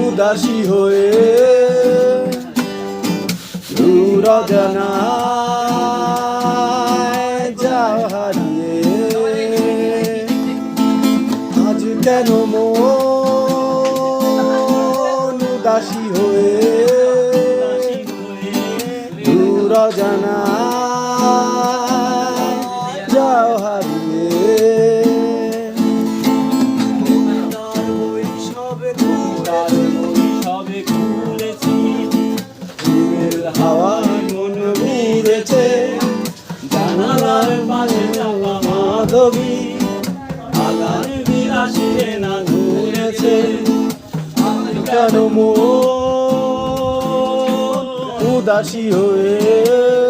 উদাসী হয়ে দূর অজানায় যাও হারিয়ে, আজ কেন মন উদাসী হয়ে দূর অজানায় যাও হারিয়ে। হাওয়ায় মন ঘুরেছে, জানালার মাঝে চাপা মাধবী, আগার বিলাসী না ঘুরেছে। কেন মন উদাসী হয়ে